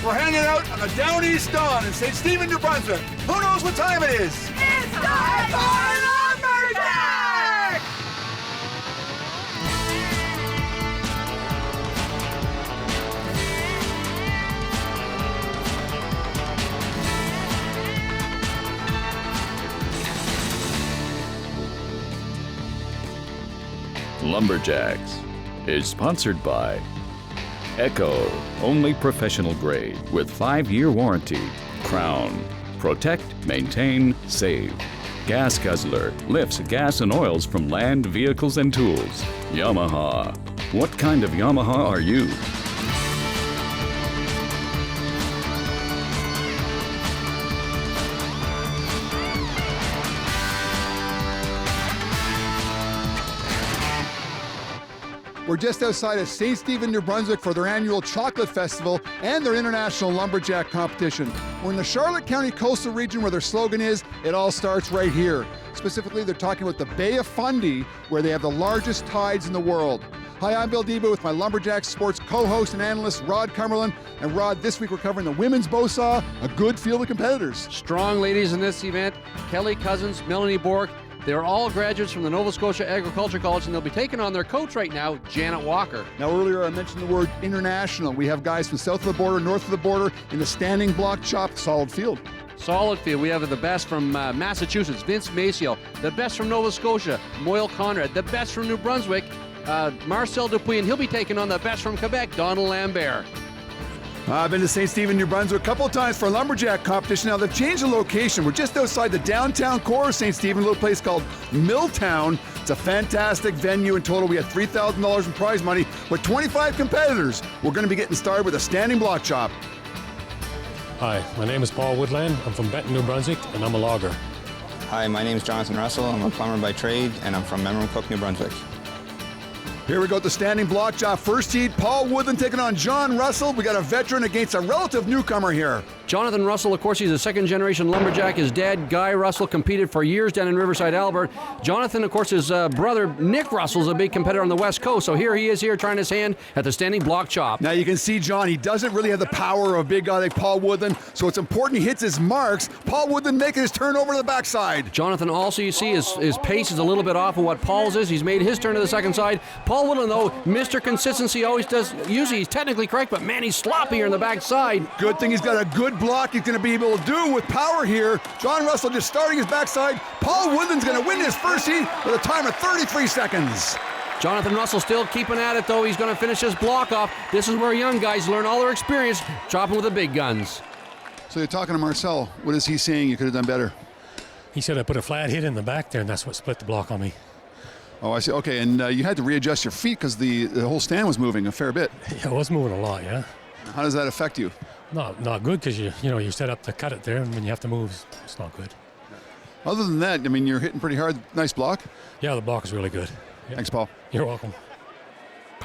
We're hanging out on the Down East Dawn in St. Stephen, New Brunswick. Who knows what time it is? It's time for Lumberjack! Lumberjacks is sponsored by Echo, only professional grade with 5-year warranty. Crown, protect, maintain, save. Gas Guzzler lifts gas and oils from land, vehicles, and tools. Yamaha. What kind of Yamaha are you? We're just outside of St. Stephen, New Brunswick for their annual Chocolate Festival and their International Lumberjack Competition. We're in the Charlotte County coastal region where their slogan is, "It all starts right here." Specifically, they're talking about the Bay of Fundy, where they have the largest tides in the world. Hi, I'm Bill Debo with my Lumberjack Sports co-host and analyst, Rod Cumberland. And Rod, this week we're covering the women's bow saw, a good field of competitors. Strong ladies in this event. Kelly Cousins, Melanie Bork. They're all graduates from the Nova Scotia Agriculture College, and they'll be taking on their coach right now, Janet Walker. Now, earlier I mentioned the word international. We have guys from south of the border, north of the border, in the standing block chop solid field. Solid field. We have the best from Massachusetts, Vince Maciel. The best from Nova Scotia, Moyle Conrad. The best from New Brunswick, Marcel Dupuis, and he'll be taking on the best from Quebec, Donald Lambert. I've been to St. Stephen, New Brunswick a couple of times for a lumberjack competition. Now, they've changed the location. We're just outside the downtown core of St. Stephen, a little place called Milltown. It's a fantastic venue. In total, we had $3,000 in prize money with 25 competitors. We're going to be getting started with a standing block chop. Hi, my name is Paul Woodland. I'm from Benton, New Brunswick, and I'm a logger. Hi, my name is Jonathan Russell. I'm a plumber by trade, and I'm from Memramcook, New Brunswick. Here we go, the standing block chop. First heat, Paul Woodland taking on John Russell. We got a veteran against a relative newcomer here. Jonathan Russell, of course, he's a second-generation lumberjack. His dad, Guy Russell, competed for years down in Riverside, Albert. Jonathan, of course, his brother, Nick Russell, is a big competitor on the West Coast. So here he is here trying his hand at the standing block chop. Now you can see John, he doesn't really have the power of a big guy like Paul Woodland, so it's important he hits his marks. Paul Woodland making his turn over to the backside. Jonathan also, you see, his pace is a little bit off of what Paul's is. He's made his turn to the second side. Paul Woodland, though, Mr. Consistency always does. Usually he's technically correct, but man, he's sloppy here in the backside. Good thing he's got a good block he's going to be able to do with power here. John Russell just starting his backside. Paul Woodland's going to win his first heat with a time of 33 seconds. Jonathan Russell still keeping at it, though. He's going to finish his block off. This is where young guys learn all their experience, chopping with the big guns. So you're talking to Marcel. What is he saying you could have done better? He said I put a flat hit in the back there, and that's what split the block on me. Oh, I see. Okay, and you had to readjust your feet because the whole stand was moving a fair bit. Yeah, it was moving a lot, yeah. How does that affect you? Not good, because you set up to cut it there, and when you have to move, it's not good. Other than that, I mean, you're hitting pretty hard. Nice block. Yeah, the block is really good. Yeah. Thanks, Paul. You're welcome.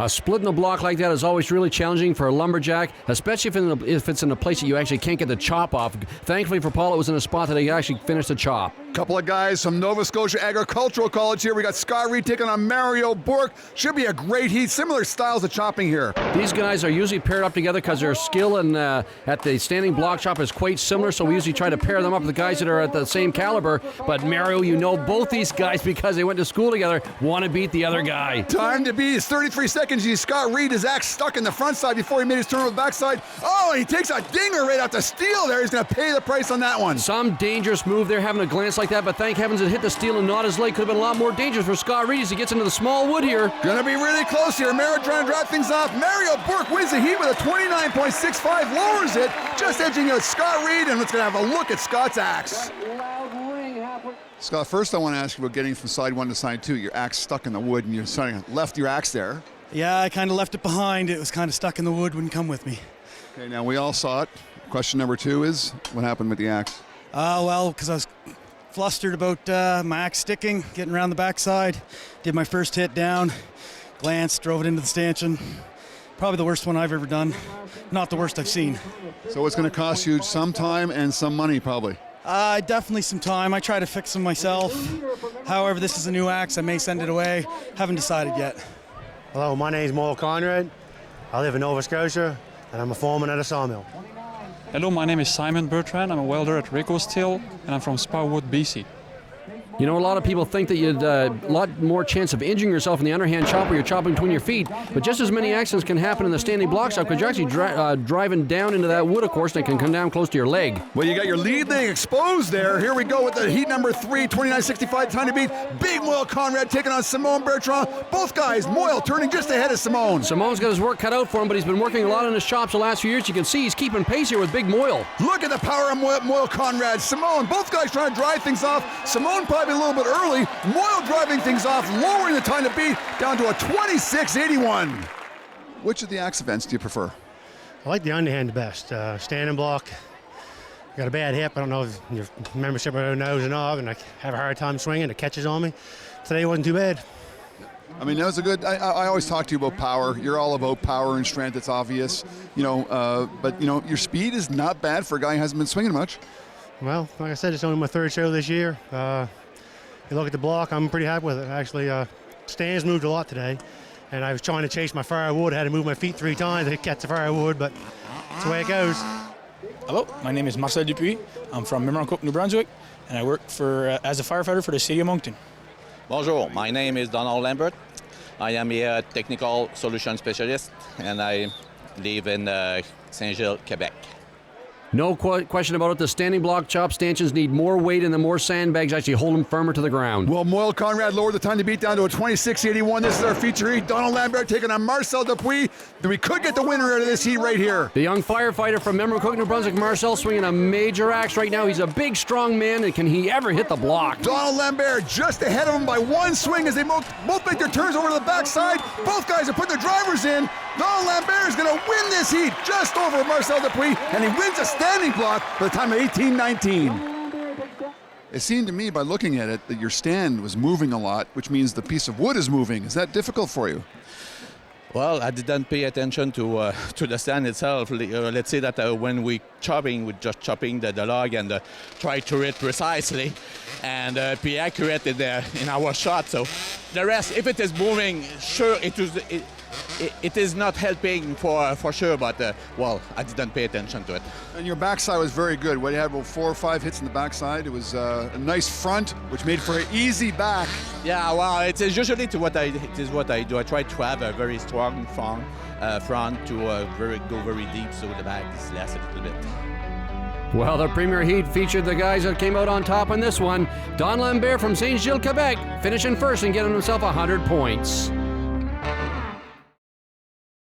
Splitting a block like that is always really challenging for a lumberjack, especially if it's in a place that you actually can't get the chop off. Thankfully for Paul, it was in a spot that he actually finished the chop. Couple of guys from Nova Scotia Agricultural College here. We got Scott Reed taking on Mario Bork. Should be a great heat. Similar styles of chopping here. These guys are usually paired up together because their skill at the standing block chop is quite similar, so we usually try to pair them up with the guys that are at the same caliber. But Mario, you know both these guys because they went to school together, want to beat the other guy. Time to beat is 33 seconds. You see Scott Reed, his axe stuck in the front side before he made his turn on the backside. Oh, he takes a dinger right out the steel there. He's going to pay the price on that one. Some dangerous move there, having a glance like that, but thank heavens it hit the steel and not his leg. Could have been a lot more dangerous for Scott Reed as he gets into the small wood here. Gonna be really close here. Mario trying to drop things off. Mario Bork wins the heat with a 29.65, lowers it, just edging out Scott Reed, and let's gonna have a look at Scott's axe. Scott, first I want to ask you about getting from side one to side two. Your axe stuck in the wood, and you left your axe there. Yeah, I kind of left it behind. It was kind of stuck in the wood, wouldn't come with me. Okay, now we all saw it. Question number two is, what happened with the axe? Well, because I was flustered about my axe sticking, getting around the backside. Did my first hit down, glanced, drove it into the stanchion. Probably the worst one I've ever done. Not the worst I've seen. So it's going to cost you some time and some money, probably. Definitely some time. I try to fix them myself. However, this is a new axe. I may send it away. Haven't decided yet. Hello, my name's Moyle Conrad. I live in Nova Scotia, and I'm a foreman at a sawmill. Hello, my name is Simon Bertrand. I'm a welder at Rico Steel, and I'm from Sparwood, BC. You know, a lot of people think that you'd a lot more chance of injuring yourself in the underhand chop where you're chopping between your feet, but just as many accidents can happen in the standing block chop because you're actually driving down into that wood, of course, and it can come down close to your leg. Well, you got your lead thing exposed there. Here we go with the heat number 3, 29.65 time to beat. Big Moyle Conrad taking on Simone Bertrand. Both guys, Moyle turning just ahead of Simone. Simone's got his work cut out for him, but he's been working a lot on his chops the last few years. You can see he's keeping pace here with Big Moyle. Look at the power of Moyle Conrad. Simone, both guys trying to drive things off. Simone probably a little bit early. Moyle driving things off, lowering the time to beat down to a 26.81. Which of the axe events do you prefer? I like the underhand the best. Standing block, got a bad hip. I don't know if your membership knows or not, and I have a hard time swinging. It catches on me. Today wasn't too bad. I mean, that was a good. I always talk to you about power. You're all about power and strength. It's obvious, but your speed is not bad for a guy who hasn't been swinging much. Well, like I said, it's only my third show this year. You look at the block, I'm pretty happy with it. Actually, stands moved a lot today, and I was trying to chase my firewood. I had to move my feet 3 times to catch the firewood, but that's the way it goes. Hello, my name is Marcel Dupuis. I'm from Memramcook, New Brunswick, and I work as a firefighter for the city of Moncton. Bonjour, my name is Donald Lambert. I am a technical solution specialist, and I live in Saint-Gilles, Quebec. No question about it. The standing block chop stanchions need more weight and the more sandbags actually hold them firmer to the ground. Well, Moyle Conrad lowered the time to beat down to a 26.81. This is our feature heat. Donald Lambert taking on Marcel Dupuis. We could get the winner out of this heat right here. The young firefighter from Memramcook, New Brunswick, Marcel, swinging a major axe right now. He's a big, strong man, and can he ever hit the block? Donald Lambert just ahead of him by 1 swing as they both make their turns over to the backside. Both guys are putting their drivers in. Donald Lambert is going to win this heat just over Marcel Dupuis, and he wins a standing block by the time of 18.19. It seemed to me by looking at it that your stand was moving a lot, which means the piece of wood is moving. Is that difficult for you? Well, I didn't pay attention to the stand itself. Let's say that when we're chopping the log and try to hit precisely and be accurate in our shot. So the rest, if it is moving, sure, it is not helping for sure, but I didn't pay attention to it. And your backside was very good. What, you had about 4 or 5 hits in the backside. It was a nice front, which made for an easy back. Yeah, well, it is usually what I do. I try to have a very strong front to go very deep, so the back is less a little bit. Well, the Premier Heat featured the guys that came out on top in this one. Don Lambert from Saint-Gilles, Quebec, finishing first and getting himself 100 points.